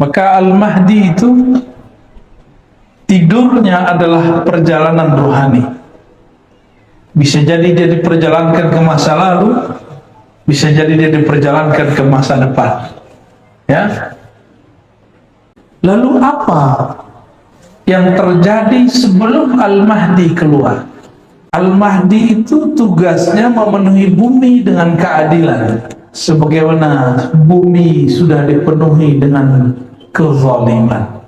Maka Al-Mahdi itu tidurnya adalah perjalanan rohani. Bisa jadi dia diperjalankan ke masa lalu, bisa jadi dia diperjalankan ke masa depan. Ya. Lalu apa yang terjadi sebelum Al-Mahdi keluar? Al-Mahdi itu tugasnya memenuhi bumi dengan keadilan, sebagaimana bumi sudah dipenuhi dengan kezaliman.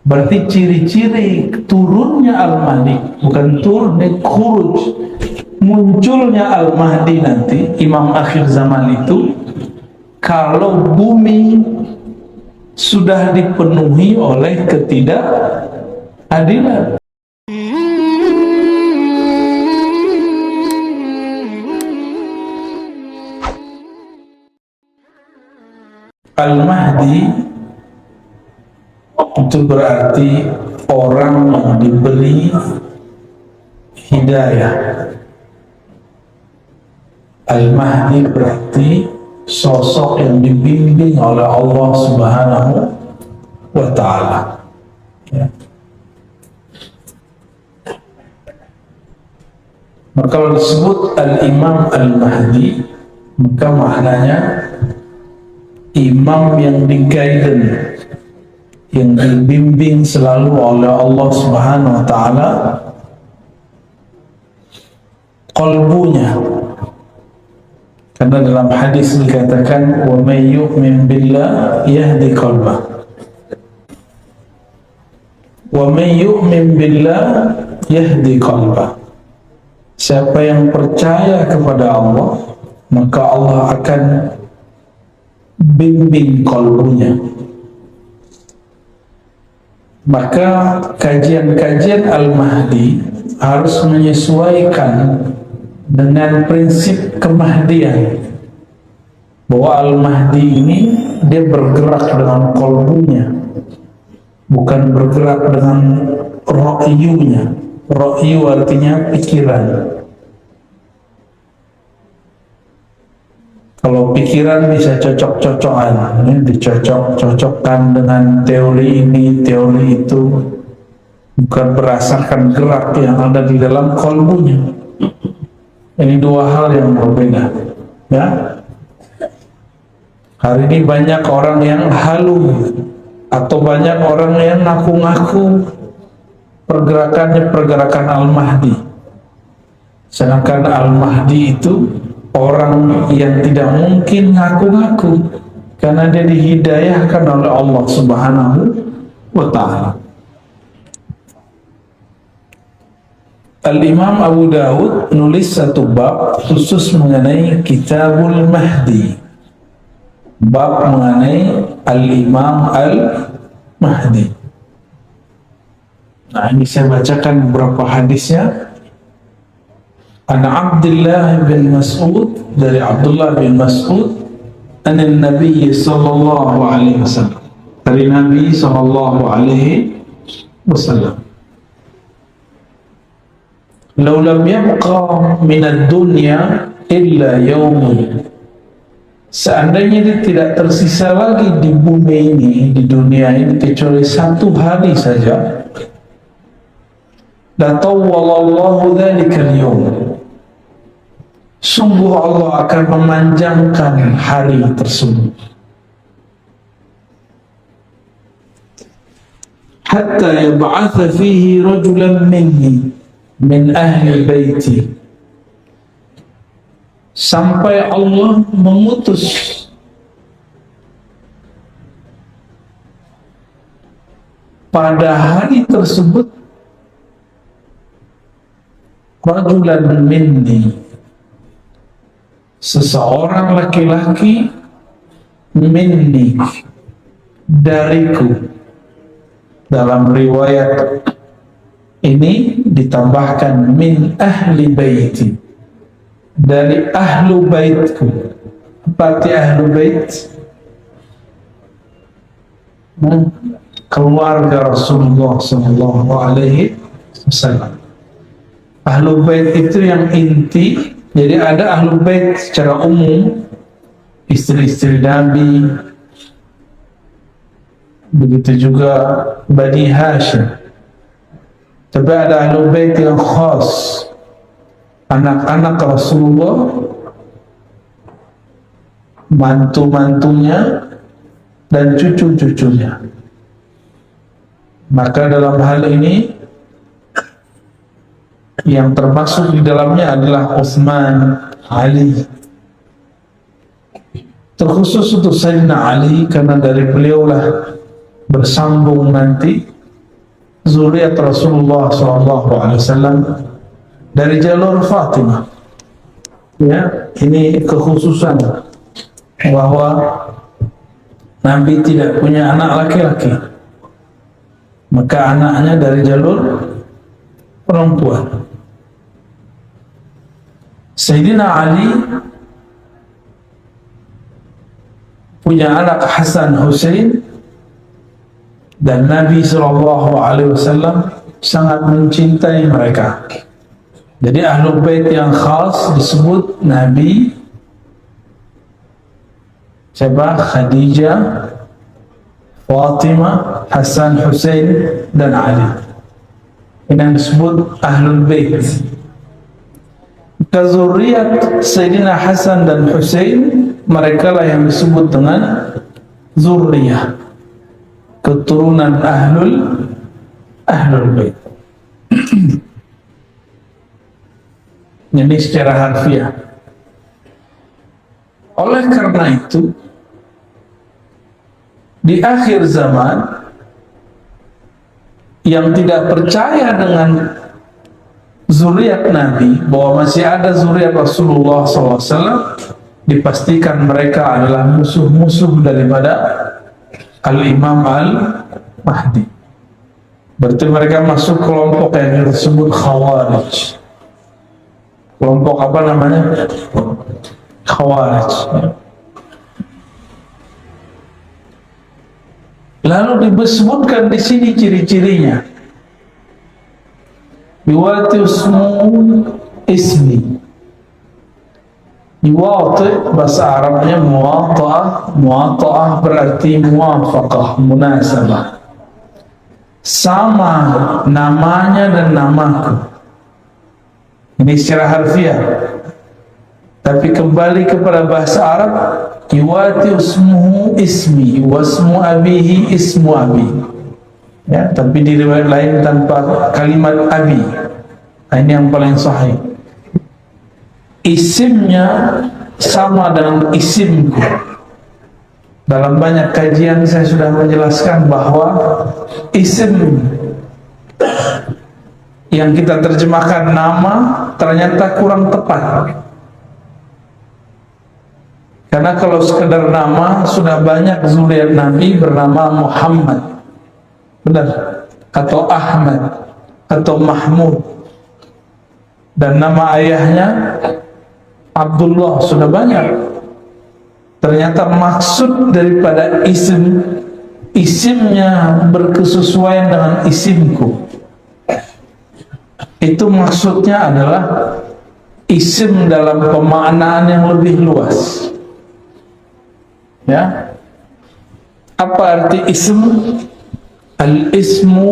Berarti ciri-ciri turunnya Al-Mahdi, bukan turunnya, khuruj, munculnya Al-Mahdi nanti, Imam akhir zaman itu, kalau bumi sudah dipenuhi oleh ketidakadilan. Al-Mahdi itu berarti orang yang diberi hidayah. Al-Mahdi berarti sosok yang dibimbing oleh Allah Subhanahu wa Ta'ala. Ya. Maka kalau disebut Al-Imam Al-Mahdi, maka maknanya imam yang di-guidance, yang dibimbing selalu oleh Allah Subhanahu wa Ta'ala qalbunya. Karena dalam hadis dikatakan wa may yu'min billah yahdi qalbah, wa may yu'min billah yahdi qalbah. Siapa yang percaya kepada Allah, maka Allah akan bimbing kalbunya. Maka kajian-kajian Al-Mahdi harus menyesuaikan dengan prinsip kemahdian, bahwa Al-Mahdi ini dia bergerak dengan kalbunya, bukan bergerak dengan ra'yunya. Ra'yu artinya pikiran. Kalau pikiran bisa cocok-cocokan, ini dicocok-cocokkan dengan teori ini, teori itu, bukan berdasarkan gerak yang ada di dalam kalbunya. Ini dua hal yang berbeda. Ya. Hari ini banyak orang yang halu, atau banyak orang yang ngaku-ngaku pergerakannya pergerakan Al-Mahdi. Sedangkan Al-Mahdi itu orang yang tidak mungkin ngaku-ngaku, karena dia dihidayahkan oleh Allah Subhanahu wa Ta'ala. Al-Imam Abu Dawud nulis satu bab khusus mengenai Kitabul Mahdi, bab mengenai Al-Imam Al-Mahdi. Nah, ini saya bacakan beberapa hadisnya. An Abdullah bin Mas'ud, dari Abdullah bin Mas'ud, an Nabi sallallahu alaihi wasallam, dari Nabi sallallahu alaihi wasallam, "Law lam yabqa min ad-dunya illa yawmun." Seandainya dia tidak tersisa lagi di bumi ini, di dunia ini, kecuali satu hari saja, la tawwalallahu dzalikal yawm, sungguh Allah akan memanjangkan hari tersebut, hatta yab'atha fihi rajulan minni min ahli baiti, sampai Allah mengutus pada hari tersebut rajulan minni, seseorang laki-laki, minni, dariku. Dalam riwayat ini ditambahkan min ahli baiti, dari ahlu baitku. Berarti ahlu bait, keluarga Rasulullah sallallahu alaihi wasallam. Ahlu bait itu yang inti. Jadi ada ahlu bait secara umum, istri-istri Nabi, begitu juga Bani Hashim. Tapi ada Ahlul Bait yang khas, anak-anak Rasulullah, mantu-mantunya, dan cucu-cucunya. Maka dalam hal ini yang termasuk di dalamnya adalah Utsman, Ali. Terkhusus untuk Sayyidina Ali karena dari beliaulah bersambung nanti zuriat Rasulullah SAW dari jalur Fatimah. Ya, ini kekhususan bahwa Nabi tidak punya anak laki-laki, maka anaknya dari jalur perempuan. Sayyidina Ali punya anak Hasan Hussein, dan Nabi SAW sangat mencintai mereka. Jadi Ahlul Bait yang khas disebut Nabi siapa? Khadijah, Fatimah, Hasan Hussein, dan Ali. Ini yang disebut Ahlul Bait. Zuriat Sayyidina Hasan dan Hussein, mereka lah yang disebut dengan zuriyah, keturunan Ahlul Bait. Jadi secara harfiah. Oleh karena itu, di akhir zaman yang tidak percaya dengan zuriat Nabi, bahwa masih ada zuriat Rasulullah SAW, dipastikan mereka adalah musuh-musuh daripada Al-Imam Al-Mahdi. Berarti mereka masuk kelompok yang disebut Khawarij. Kelompok apa namanya? Khawarij. Lalu disebutkan di sini ciri-cirinya. Yuwati ismi. Yuwati bahasa Arabnya muwata'ah. Muwata'ah berarti muwafaqah, munasabah. Sama namanya dan namaku. Ini secara harfiah. Tapi kembali kepada bahasa Arab, yuwati ismuhu ismi wasmu abihi ismu abi. Ya, tapi di riwayat lain tanpa kalimat abi. Nah, ini yang paling sahih. Isimnya sama dengan isimku. Dalam banyak kajian saya sudah menjelaskan bahwa isim yang kita terjemahkan nama ternyata kurang tepat. Karena kalau sekedar nama, sudah banyak zuriat Nabi bernama Muhammad, benar, atau Ahmad, atau Mahmud, dan nama ayahnya Abdullah, sudah banyak. Ternyata maksud daripada isimnya berkesesuaian dengan isimku. Itu maksudnya adalah isim dalam pemaknaan yang lebih luas. Ya, apa arti ism? Al-ismu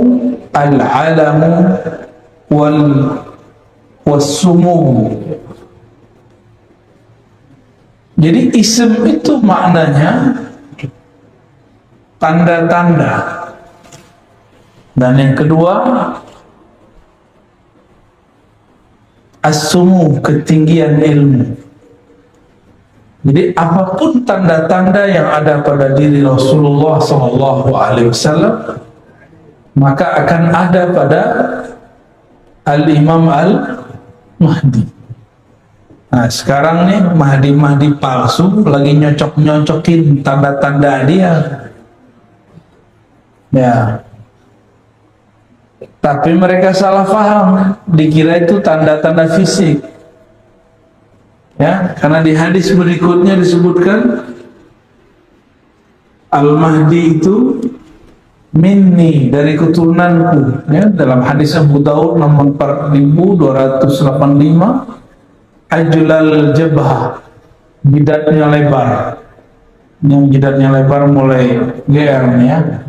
al-alamu wal-sumu. Jadi ism itu maknanya tanda-tanda. Dan yang kedua, as-sumu, ketinggian ilmu. Jadi apapun tanda-tanda yang ada pada diri Rasulullah SAW, maka akan ada pada Al-Imam Al-Mahdi. Nah, sekarang nih Mahdi palsu lagi nyocok-nyocokin tanda-tanda dia. Ya. Tapi mereka salah paham, dikira itu tanda-tanda fisik. Ya, karena di hadis berikutnya disebutkan Al-Mahdi itu minni, dari keturunanku. Ya, dalam hadis Abu Daud nomor 4285, ajlal jabah, jidatnya lebar. Yang jidatnya lebar mulai GR nih ya.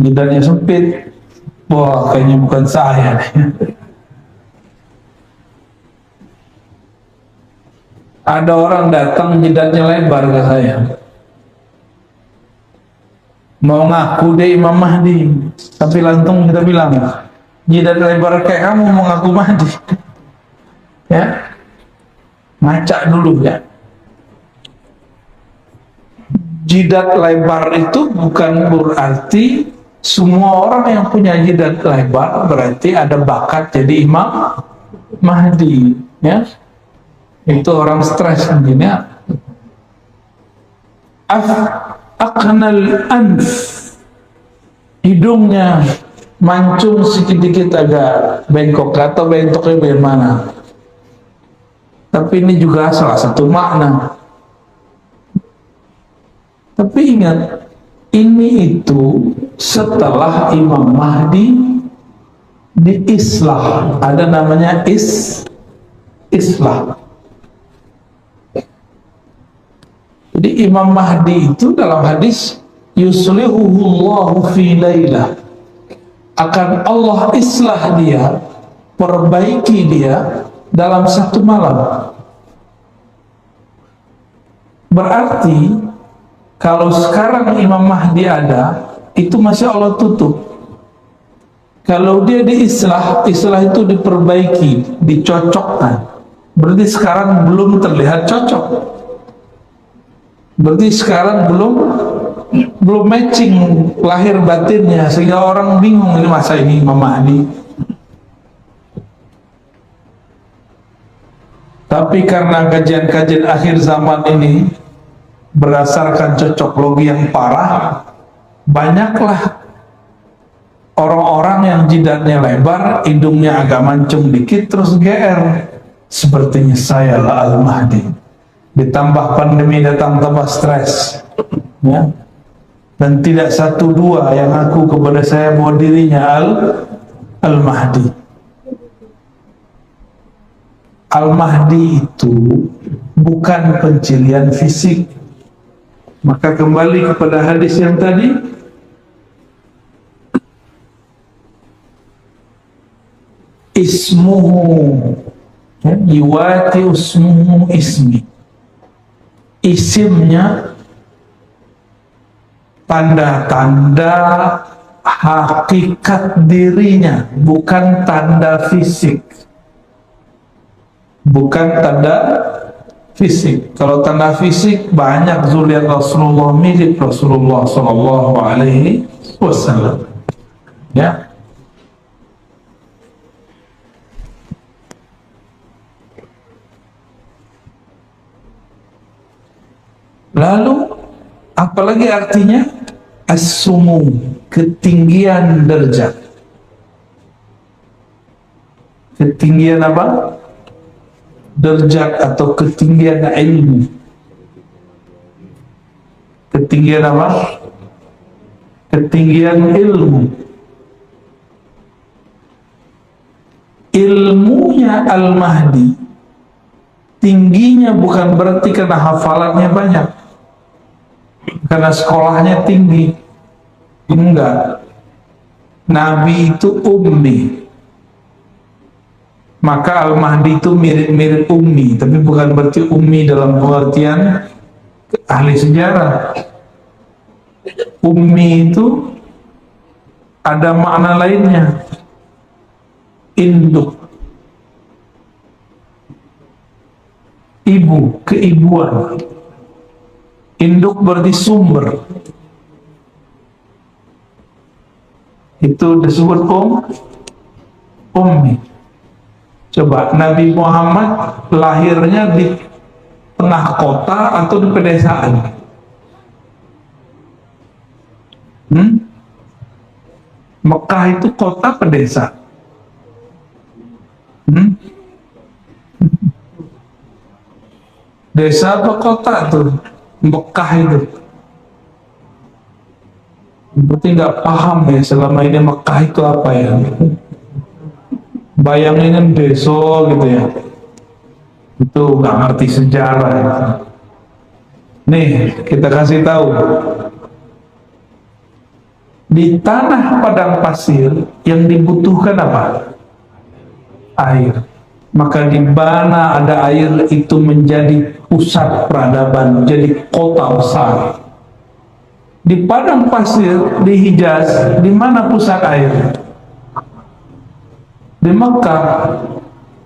jidatnya sempit. Wah, kayaknya bukan saya nih. Ada orang datang jidatnya lebar ke saya, mau ngaku dia Imam Mahdi, tapi langsung kita bilang, jidat lebar kayak kamu mau ngaku Mahdi? Ya, ngaca dulu ya. Jidat lebar itu bukan berarti semua orang yang punya jidat lebar berarti ada bakat jadi Imam Mahdi, ya. Itu orang stres mungkin ya. Aqnal anf, hidungnya mancung sedikit agak bengkok atau bentoknya bagaimana. Tapi ini juga salah satu makna. Tapi ingat, ini itu setelah Imam Mahdi diislah, ada namanya islah. Jadi Imam Mahdi itu dalam hadis yuslihuhullahu fi lailah, akan Allah islah dia, perbaiki dia dalam satu malam. Berarti kalau sekarang Imam Mahdi ada, itu masih Allah tutup. Kalau dia diislah, islah itu diperbaiki, dicocokkan, berarti sekarang belum terlihat cocok. Berarti sekarang belum matching lahir batinnya, sehingga orang bingung, ini masa ini Imam Mahdi. Tapi karena kajian-kajian akhir zaman ini berdasarkan cocoklogi yang parah, banyaklah orang-orang yang jidatnya lebar, hidungnya agak mancung dikit, terus GR. Sepertinya saya lah Al-Mahdi. Ditambah pandemi datang, tambah stres, ya. Dan tidak satu dua yang ngaku kepada saya bahwa dirinya Al-Mahdi. Al-Mahdi itu bukan pencirian fisik. Maka kembali kepada hadis yang tadi, ismuhu yuwati ismuhu ismi, isimnya tanda-tanda hakikat dirinya, bukan tanda fisik. Bukan tanda fisik. Kalau tanda fisik banyak, zuriat Rasulullah mirip Rasulullah Sallallahu Alaihi Wasallam, ya. Lalu apalagi artinya? As-sumu, ketinggian derajat. Ketinggian apa? Derajat atau ketinggian ilmu. Ketinggian apa? Ketinggian ilmu. Ilmunya Al-Mahdi tingginya bukan berarti karena hafalannya banyak, karena sekolahnya tinggi. Enggak. Nabi itu ummi, maka Al-Mahdi itu mirip-mirip ummi, tapi bukan berarti ummi dalam pengertian ahli sejarah. Ummi itu ada makna lainnya, induk, ibu, keibuan. Induk berarti sumber, itu disebut ummi. Coba Nabi Muhammad lahirnya di tengah kota atau di pedesaan? Mekah itu kota pedesa? Desa apa kota tuh Mekah itu? Berarti nggak paham ya selama ini Mekah itu apa ya. Bayangin desa gitu ya, itu nggak ngerti sejarah ya. Nih kita kasih tahu, Di tanah padang pasir yang dibutuhkan apa? Air. Maka di mana ada air itu menjadi pusat peradaban, jadi kota besar. Di padang pasir di Hijaz, di mana pusat air? Di Mekah.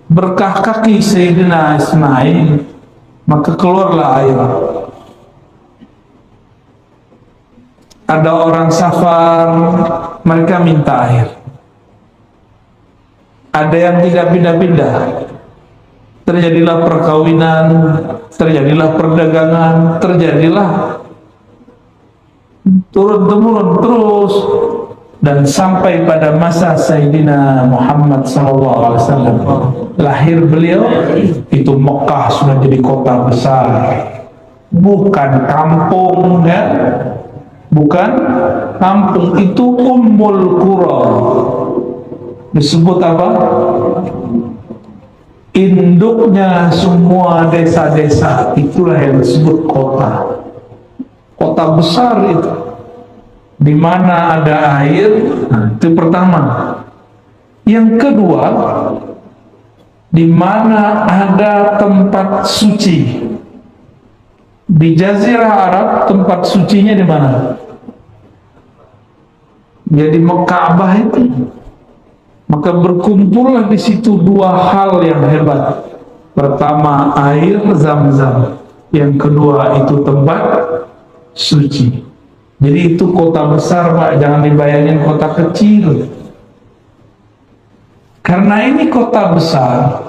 Berkah kaki Sayyidina Ismail, maka keluarlah air. Ada orang safar, mereka minta air. Ada yang tidak pindah-pindah. Terjadilah perkawinan, terjadilah perdagangan, terjadilah turun-temurun terus, dan sampai pada masa Sayyidina Muhammad SAW lahir beliau, itu Mekah sudah jadi kota besar, bukan kampung ya. Bukan kampung, itu Ummul Qura. Disebut apa? Induknya semua desa-desa, itulah yang disebut kota. Kota besar itu. Di mana ada air, itu pertama. Yang kedua, di mana ada tempat suci. Di Jazirah Arab tempat sucinya di mana? Jadi Ka'bah itu. Maka berkumpullah di situ dua hal yang hebat. Pertama air Zam-Zam, yang kedua itu tempat suci. Jadi itu kota besar, Pak, jangan dibayangin kota kecil. Karena ini kota besar,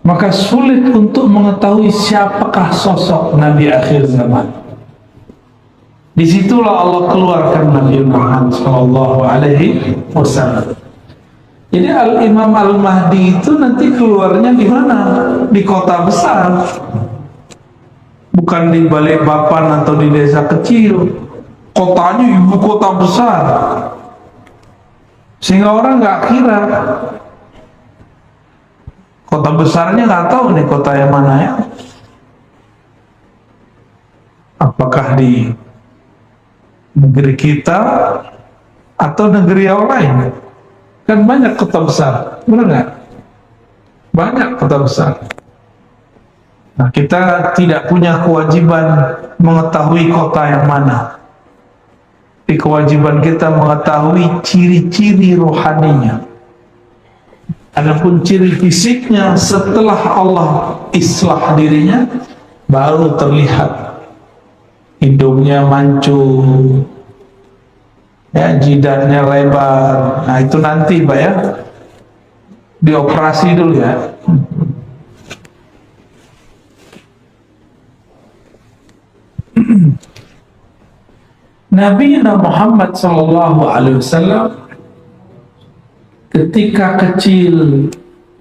maka sulit untuk mengetahui siapakah sosok Nabi akhir zaman. Disitulah Allah keluarkan Nabi Muhammad SAW. Jadi Al-Imam Al-Mahdi itu nanti keluarnya di mana? Di kota besar, bukan di Balikpapan atau di desa kecil. Kotanya ibu kota besar, sehingga orang nggak kira. Kota besarnya nggak tahu nih kota yang mana ya. Apakah di negeri kita atau negeri yang lain? Kan banyak kota besar, benar nggak? Banyak kota besar. Nah, kita tidak punya kewajiban mengetahui kota yang mana. Di kewajiban kita mengetahui ciri-ciri rohaninya. Adapun ciri fisiknya setelah Allah islah dirinya, baru terlihat. Hidungnya mancung, ya, jidatnya lebar. Nah itu nanti Pak ya, dioperasi dulu ya. Nabi Muhammad SAW ketika kecil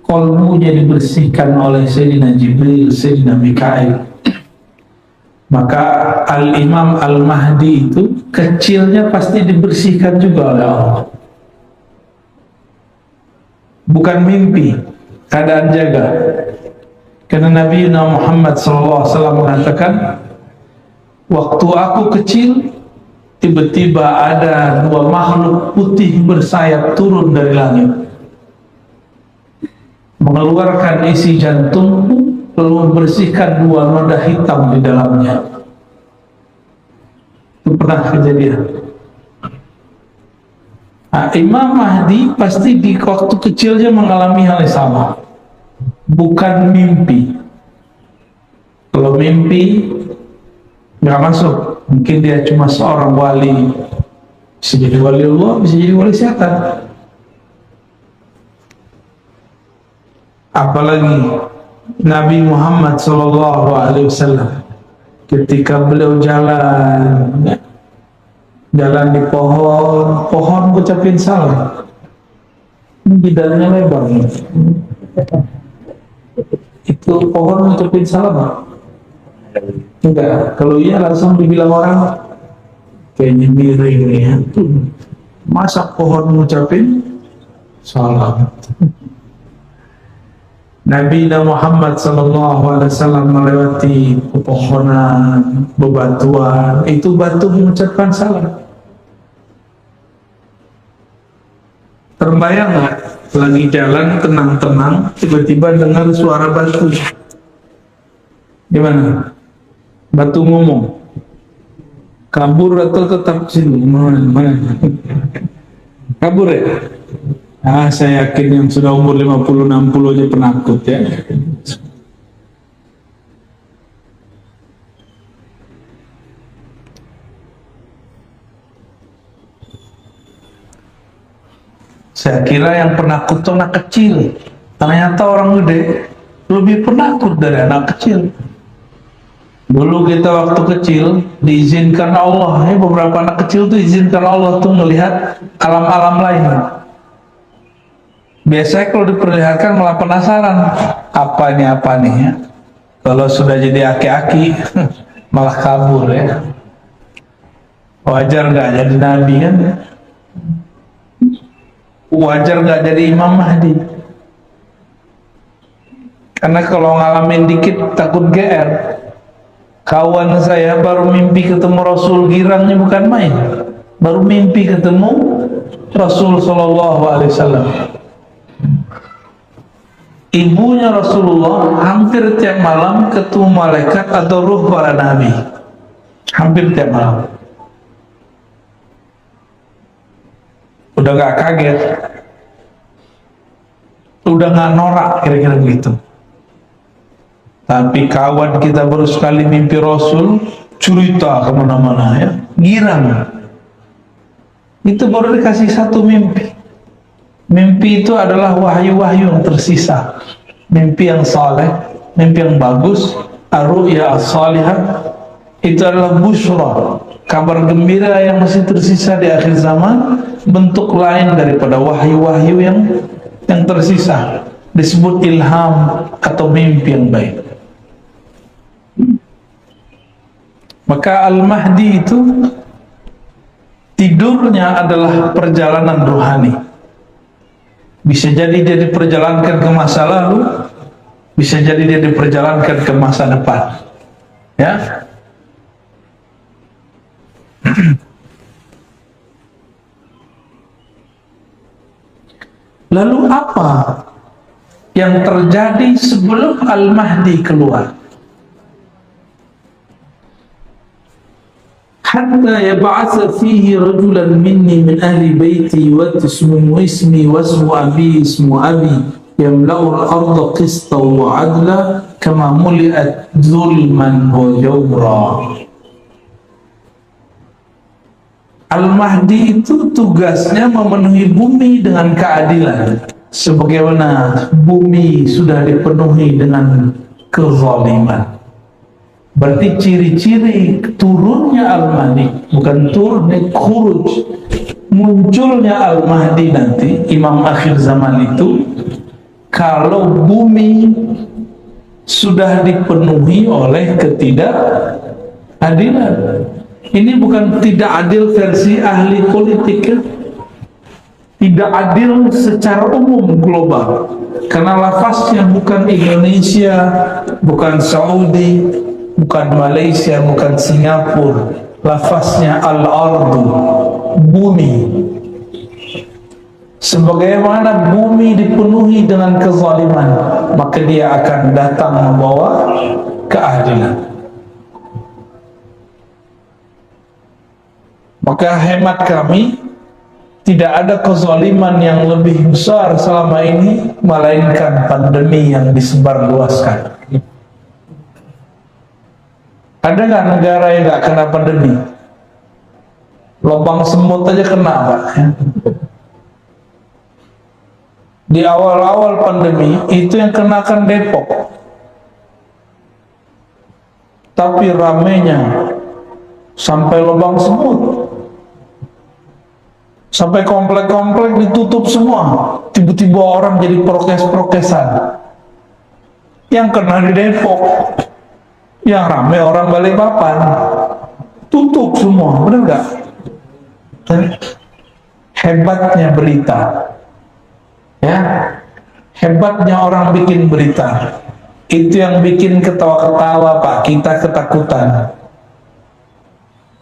kolbunya dibersihkan oleh Sayyidina Jibril, Sayyidina Mikail. Maka Al-Imam Al-Mahdi itu kecilnya pasti dibersihkan juga oleh Allah. Bukan mimpi, keadaan jaga. Karena Nabi Muhammad SAW mengatakan, waktu aku kecil, tiba-tiba ada dua makhluk putih bersayap turun dari langit, mengeluarkan isi jantungku, lalu membersihkan dua noda hitam di dalamnya. Itu pernah kejadian. Nah, Imam Mahdi pasti di waktu kecilnya mengalami hal yang sama, bukan mimpi. Kalau mimpi nggak masuk, mungkin dia cuma seorang wali, bisa jadi wali Allah, bisa jadi wali setan. Apalagi Nabi Muhammad SAW ketika beliau jalan, jalan di pohon ucapin salam, jidatnya lebar. Itu pohon ucapin salam? Enggak. Kalau iya langsung dibilang orang kayaknya miring nih ya. Masa pohon ngucapin salam? Nabi Muhammad SAW melewati pepohonan, bebatuan, itu batu mengucapkan salam. Terbayang nggak lagi jalan tenang-tenang tiba-tiba dengar suara batu? Gimana? Batu ngomong, kabur atau tetap sini? Mana? Kabur ya? Saya yakin yang sudah umur 50-60 aja penakut ya. Saya kira yang penakut itu anak kecil. Ternyata orang gede lebih penakut dari anak kecil. Dulu kita waktu kecil diizinkan Allah, beberapa anak kecil tuh izinkan Allah tuh melihat alam-alam lain. Biasanya kalau diperlihatkan malah penasaran, apa nih ya. Kalau sudah jadi aki-aki malah kabur ya. Wajar nggak jadi nabi kan? Wajar nggak jadi Imam Mahdi? Karena kalau ngalamin dikit takut GR. Kawan saya baru mimpi ketemu Rasul, girangnya bukan main. Baru mimpi ketemu Rasul Sallallahu Alaihi Wasallam. Ibunya Rasulullah hampir tiap malam ketemu malaikat atau ruh para nabi. Hampir tiap malam. Udah gak kaget, udah gak norak kira-kira begitu. Tapi kawan kita baru sekali mimpi Rasul, cerita kemana-mana ya, girang. Itu baru dikasih satu mimpi. Mimpi itu adalah wahyu-wahyu yang tersisa. Mimpi yang saleh, mimpi yang bagus, ar-ru'ya as-salihah, itu adalah busyra, kabar gembira yang masih tersisa di akhir zaman, bentuk lain daripada wahyu-wahyu yang tersisa, disebut ilham atau mimpi yang baik. Maka Al-Mahdi itu tidurnya adalah perjalanan rohani. Bisa jadi dia diperjalankan ke masa lalu, bisa jadi dia diperjalankan ke masa depan. Ya. Lalu apa yang terjadi sebelum Al-Mahdi keluar? Hatta yab'atha fihi rajulan minni min ahli baiti wa ismuhu ismi wa ismu abi yamla'u al-ardha qistan wa 'adla kama muli'at zulman wa jawra. Al-Mahdi itu tugasnya memenuhi bumi dengan keadilan, sebagaimana bumi sudah dipenuhi dengan kezaliman. Berarti ciri-ciri turunnya Al-Mahdi, bukan turunnya, khuruj, munculnya Al-Mahdi nanti, Imam akhir zaman itu, kalau bumi sudah dipenuhi oleh ketidakadilan. Ini bukan tidak adil versi ahli politik ya. Tidak adil secara umum global, karena lafaznya bukan Indonesia, bukan Saudi, bukan Malaysia, bukan Singapura. Lafaznya al-ardu, bumi. Sebagaimana bumi dipenuhi dengan kezaliman, maka dia akan datang membawa keadilan. Maka hemat kami, tidak ada kezaliman yang lebih besar selama ini melainkan pandemi yang disebarluaskan. Ada nggak negara yang nggak kena pandemi? Lubang semut aja kena, Pak. Di awal-awal pandemi itu yang kenakan Depok, tapi ramenya sampai lubang semut, sampai komplek-komplek ditutup semua. Tiba-tiba orang jadi prokes-prokesan. Yang kena di Depok, yang rame orang Balikpapan, tutup semua, benar nggak? Hebatnya berita, ya, hebatnya orang bikin berita. Itu yang bikin ketawa-ketawa, Pak. Kita ketakutan.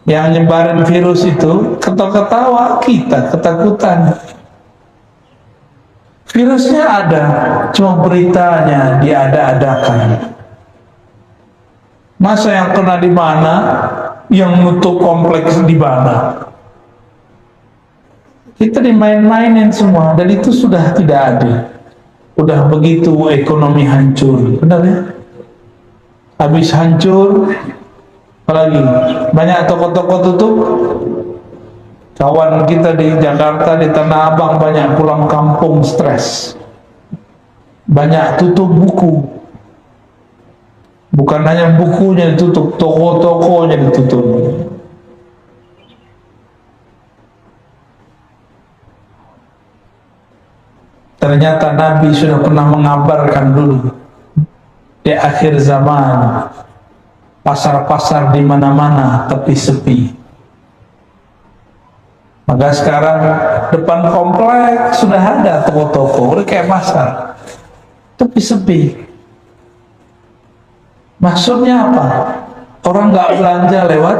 Yang nyebarin virus itu ketawa-ketawa, kita ketakutan. Virusnya ada, cuma beritanya diada-adakan. Masa yang kena di mana, yang nutup kompleks di mana? Kita dimain-mainin semua, dan itu sudah tidak adil. Udah begitu ekonomi hancur, benar ya? Habis hancur, apalagi banyak toko-toko tutup. Kawan kita di Jakarta, di Tanah Abang banyak pulang kampung stres. Banyak tutup buku. Bukan hanya bukunya ditutup, toko-tokonya ditutup. Ternyata Nabi sudah pernah mengabarkan dulu di akhir zaman pasar-pasar di mana-mana tapi sepi. Maka sekarang depan komplek sudah ada toko-toko, udah kayak pasar, tapi sepi. Maksudnya apa? Orang nggak belanja lewat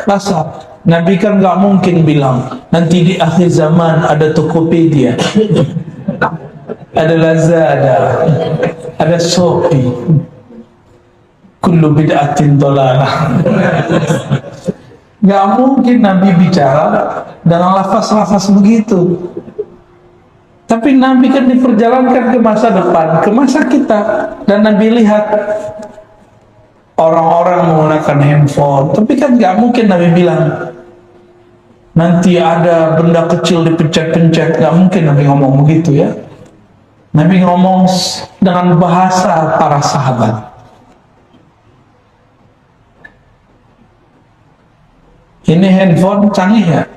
pasar. Nabi kan nggak mungkin bilang nanti di akhir zaman ada Tokopedia, ada Lazada, ada Shopee, kullu bid'atin dhalalah. Nggak mungkin Nabi bicara dengan lafaz-lafaz begitu. Tapi Nabi kan diperjalankan ke masa depan, ke masa kita. Dan Nabi lihat orang-orang menggunakan handphone. Tapi kan nggak mungkin Nabi bilang nanti ada benda kecil dipencet-pencet. Nggak mungkin Nabi ngomong begitu ya. Nabi ngomong dengan bahasa para sahabat. Ini handphone canggih ya?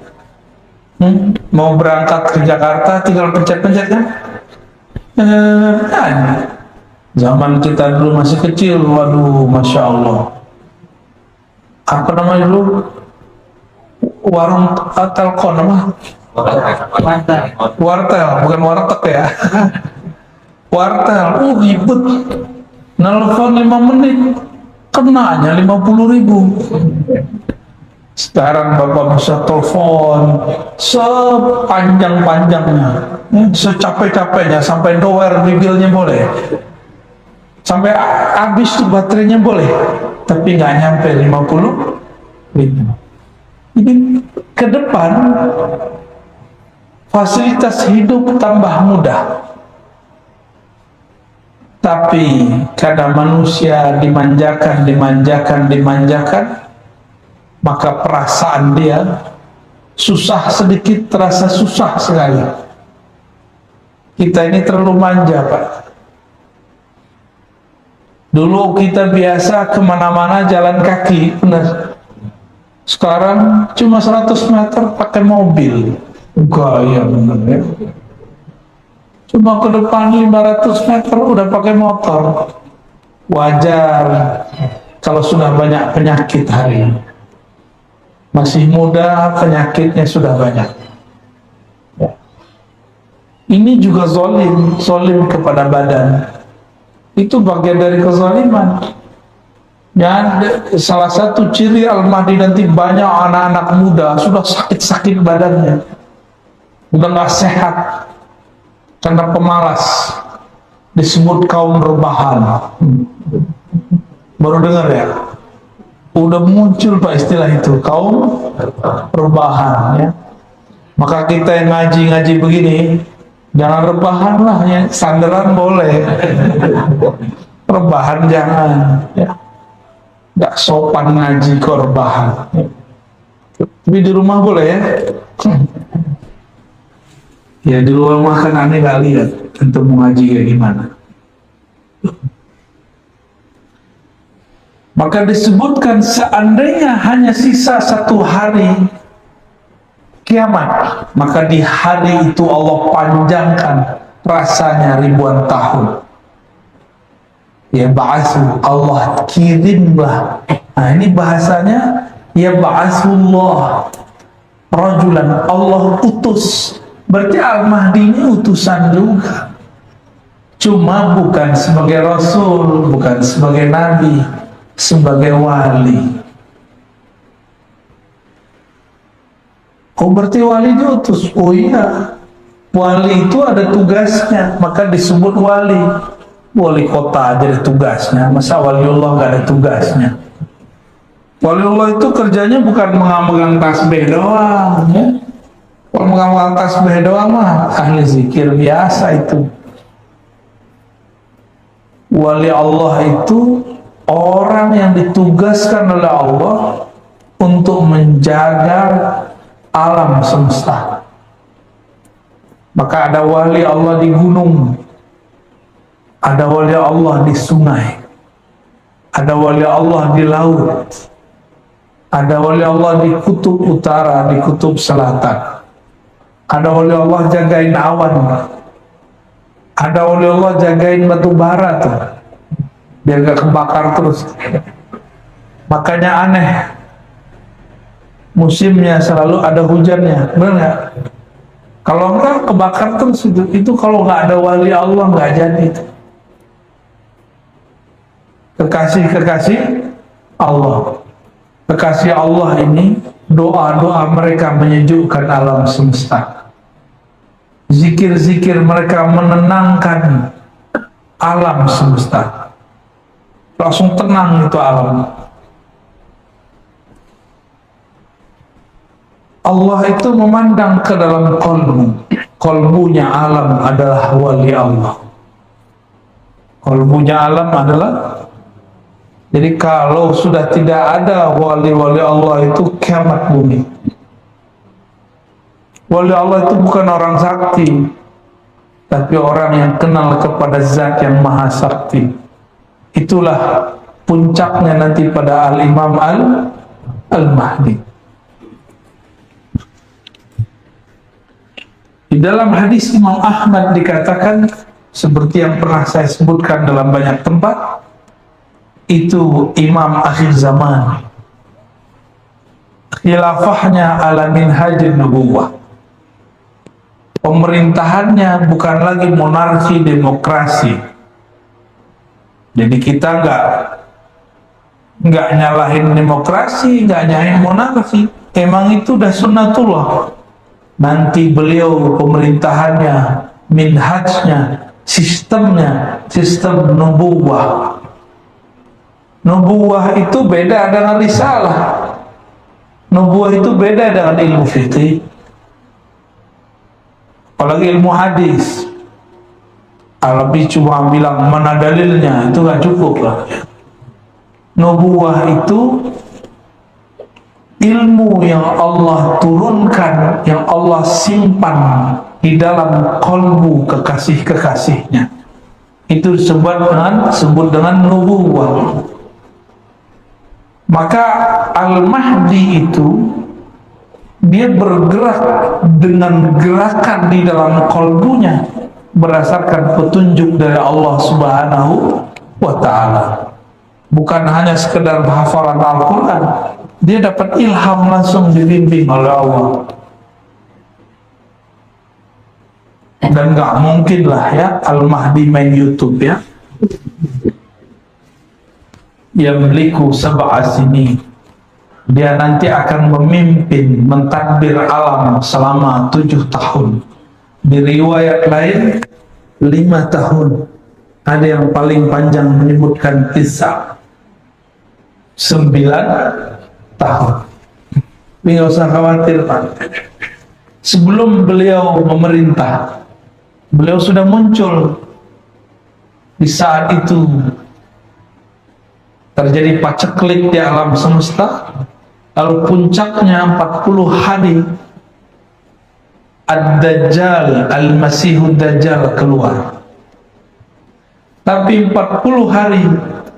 Mau berangkat ke Jakarta tinggal pencet-pencet kan? Kan zaman kita dulu masih kecil, waduh, masya Allah. Apa namanya dulu? Warung telkom apa? Wartel, bukan warteg ya. Wartel, ribet. Nelfon 5 menit, kenanya 50.000. Sekarang Bapak bisa telepon sepanjang-panjangnya, secapek-capeknya, sampai dower mobilnya boleh, sampai habis tuh baterainya boleh, tapi nggak nyampe 50.000. Ini ke depan fasilitas hidup tambah mudah, tapi karena manusia dimanjakan, maka perasaan dia susah sedikit terasa susah sekali. Kita ini terlalu manja, Pak. Dulu kita biasa kemana-mana jalan kaki, benar. Sekarang cuma 100 meter pakai mobil. Gaya benar ya. Cuma ke depan 500 meter udah pakai motor. Wajar kalau sudah banyak penyakit hari ini. Masih muda, penyakitnya sudah banyak. Ya. Ini juga zolim kepada badan. Itu bagian dari kezaliman. Dan salah satu ciri Al-Mahdi nanti banyak anak-anak muda sudah sakit-sakit badannya, udah nggak sehat karena pemalas, disebut kaum rebahan. Baru dengar ya? Udah muncul Pak istilah itu, kaum rebahan ya. Maka kita yang ngaji begini jangan rebahan lah ya, sandaran boleh, rebahan jangan ya. Nggak sopan ngaji kok rebahan ya. Tapi di rumah boleh ya. Ya di rumah kan aneh gak lihat untuk mengaji kayak gimana. Maka disebutkan seandainya hanya sisa 1 hari kiamat, maka di hari itu Allah panjangkan rasanya ribuan tahun. Ya ba'asu, Allah kirimlah. Nah ini bahasanya ya ba'asullah rajulan, Allah utus. Berarti Al-Mahdi ini utusan juga, cuma bukan sebagai Rasul, bukan sebagai Nabi, sebagai wali. Oh berarti wali diutus? Oh iya, Wali itu ada tugasnya, maka disebut wali. Wali kota aja ada tugasnya, masa waliullah gak ada tugasnya? Waliullah itu kerjanya bukan mengamalkan tasbih doang, ya. Kalau mengamalkan tasbih doang mah ahli zikir biasa itu. Wali Allah itu orang yang ditugaskan oleh Allah untuk menjaga alam semesta. Maka ada wali Allah di gunung, ada wali Allah di sungai, ada wali Allah di laut, ada wali Allah di kutub utara, di kutub selatan, ada wali Allah jagain awan, ada wali Allah jagain batu bara tuh, biar gak kebakar terus. Makanya aneh, musimnya selalu ada hujannya, benar nggak? Kalau enggak kebakar terus itu kalau nggak ada wali Allah nggak jadi. Kekasih Allah, kekasih Allah ini doa-doa mereka menyejukkan alam semesta. Zikir-zikir mereka menenangkan alam semesta. Langsung tenang itu alam. Allah itu memandang ke dalam kolbunya alam adalah wali Allah. Kolbunya alam adalah, jadi kalau sudah tidak ada wali-wali Allah itu kiamat bumi. Wali Allah itu bukan orang sakti, tapi orang yang kenal kepada zat yang maha sakti. Itulah puncaknya nanti pada Al-Imam Al-Mahdi. Di dalam hadis Imam Ahmad dikatakan, seperti yang pernah saya sebutkan dalam banyak tempat, itu imam akhir zaman, khilafahnya ala minhajin nubuwah, pemerintahannya bukan lagi monarki demokrasi. Jadi kita nggak nyalahin demokrasi, nggak nyalahin monarki, emang itu udah sunnatullah. Nanti beliau pemerintahannya, minhajnya, sistemnya, sistem nubuwah. Nubuwah itu beda dengan risalah. Nubuwah itu beda dengan ilmu fikih. Apalagi ilmu hadis. Alabi cuma bilang mana dalilnya, itu nggak cukup lah. Nubuwah itu ilmu yang Allah turunkan, yang Allah simpan di dalam kolbu kekasih-kekasihnya. Itu disebut dengan nubuwah. Maka Al-Mahdi itu dia bergerak dengan gerakan di dalam kolbunya berdasarkan petunjuk dari Allah Subhanahu wa Ta'ala. Bukan hanya sekedar hafalan Al-Quran, dia dapat ilham langsung dibimbing oleh Allah. Dan nggak mungkin lah ya Al-Mahdi main YouTube ya. Yamliku sab'a sinin. Dia nanti akan memimpin, mentadbir alam selama 7 tahun. Di riwayat lain 5 tahun. Ada yang paling panjang menyebutkan 9 tahun. Ini nggak usah khawatir Pak. Sebelum beliau memerintah, beliau sudah muncul. Di saat itu terjadi paceklik di alam semesta. Lalu puncaknya 40 hari Ad-Dajjal, Al-Masihud Dajjal keluar. Tapi 40 hari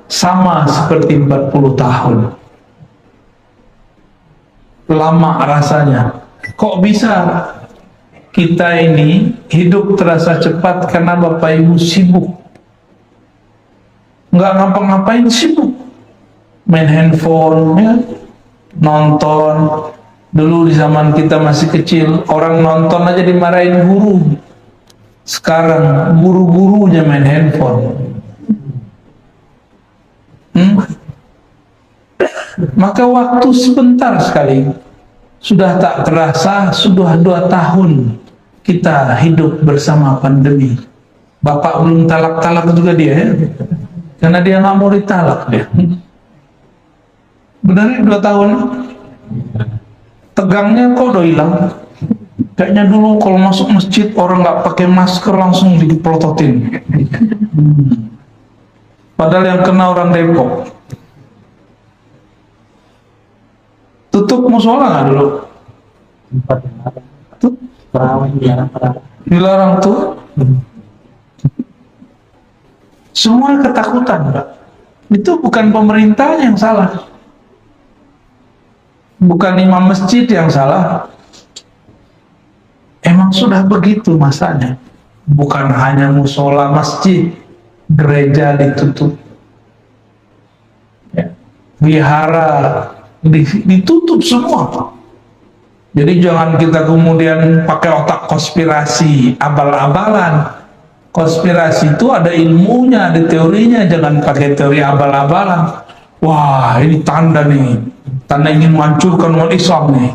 sama seperti 40 tahun. Lama rasanya. Kok bisa kita ini hidup terasa cepat karena Bapak Ibu sibuk? Nggak ngapa-ngapain, sibuk. Main handphone, ya, nonton. Dulu di zaman kita masih kecil, orang nonton aja dimarahin guru. Sekarang guru-gurunya main handphone. Maka waktu sebentar sekali, sudah tak terasa sudah 2 tahun kita hidup bersama pandemi. Bapak belum talak-talak juga dia ya, karena dia nggak mau ditalak dia. Benar 2 tahun, tegangnya kok udah hilang. Kayaknya dulu kalau masuk masjid orang nggak pakai masker langsung dipelototin. Padahal yang kena orang Depok. Tutup musola nggak dulu? Tempat yang ada perawan Dilarang tuh. Semua ketakutan, Pak. Itu bukan pemerintahnya yang salah, bukan imam masjid yang salah. Emang sudah begitu masanya. Bukan hanya musola masjid, gereja ditutup, ya, wihara ditutup semua. Jadi jangan kita kemudian pakai otak konspirasi, abal-abalan. Konspirasi itu ada ilmunya, ada teorinya, jangan pakai teori abal-abalan. Wah, ini tanda nih, tanda ingin menghancurkan umat Islam nih.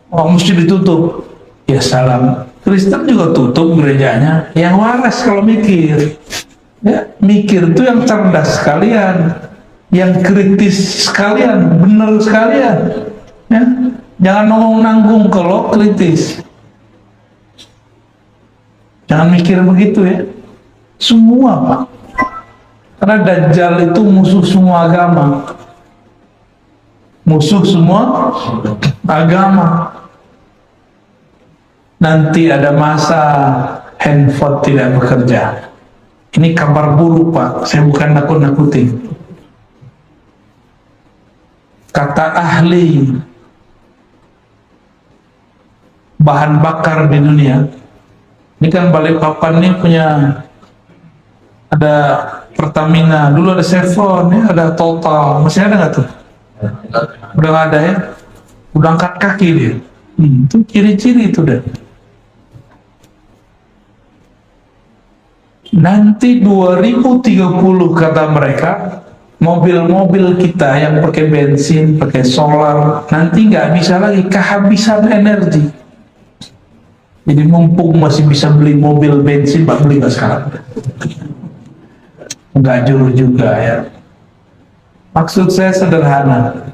Oh, mesti ditutup. Ya salam. Kristen juga tutup gerejanya. Yang waras kalau mikir. Ya, mikir itu yang cerdas sekalian, yang kritis sekalian, benar sekalian. Ya. Jangan nanggung kalau kritis. Jangan mikir begitu ya. Semua Pak. Karena Dajjal itu musuh semua agama. Musuh semua agama. Nanti ada masa handphone tidak bekerja. Ini kabar buruk Pak. Saya bukan nakut-nakutin. Kata ahli bahan bakar di dunia. Ini kan Balikpapan ini punya, ada Pertamina, dulu ada Chevron, ya, ada Total, masih ada nggak tuh? Udah nggak ada ya? Udah angkat kaki dia. Itu ciri-ciri itu deh. Nanti 2030 kata mereka, mobil-mobil kita yang pakai bensin, pakai solar, nanti nggak bisa lagi, kehabisan energi. Jadi mumpung masih bisa beli mobil bensin, Pak, beli nggak sekarang? Nggak jauh juga ya. Maksud saya sederhana.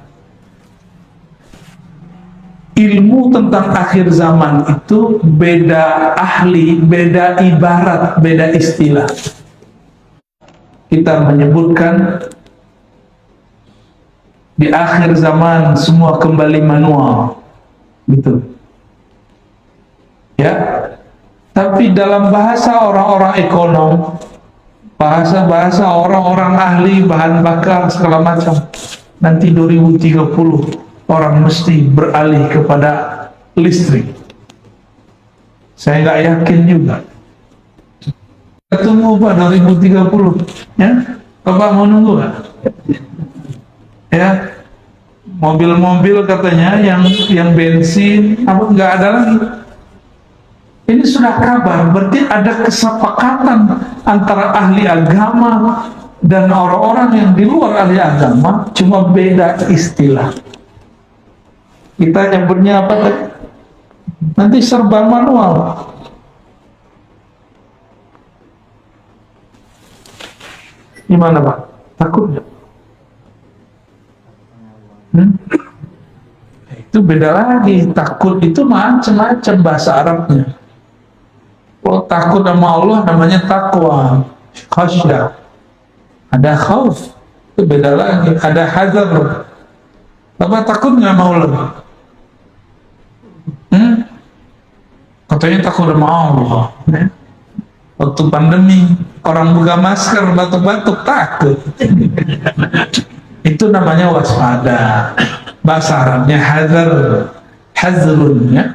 Ilmu tentang akhir zaman itu beda ahli, beda ibarat, beda istilah. Kita menyebutkan di akhir zaman semua kembali manual, gitu. Ya, tapi dalam bahasa orang-orang ekonom, bahasa orang-orang ahli bahan bakar segala macam, nanti 2030 orang mesti beralih kepada listrik. Saya nggak yakin juga. Kita tunggu Pak 2030, ya. Bapak mau nunggu nggak? Ya, mobil-mobil katanya yang bensin apa nggak ada lagi. Ini sudah kabar, berarti ada kesepakatan antara ahli agama dan orang-orang yang di luar ahli agama, cuma beda istilah. Kita nyebutnya apa tadi? Nanti serba manual. Gimana Pak? Takut nggak? Itu beda lagi. Takut itu macam-macam bahasa Arabnya. Kalau takut sama Allah namanya takwa, khasyah. Ada khauf, itu beda lagi. Ada hazar. Bapak takut nggak sama Allah? Katanya takut sama Allah. Waktu pandemi, orang buka masker, batuk-batuk, takut. Itu namanya waspada. Bahasa Arabnya hazar, hazrun, ya.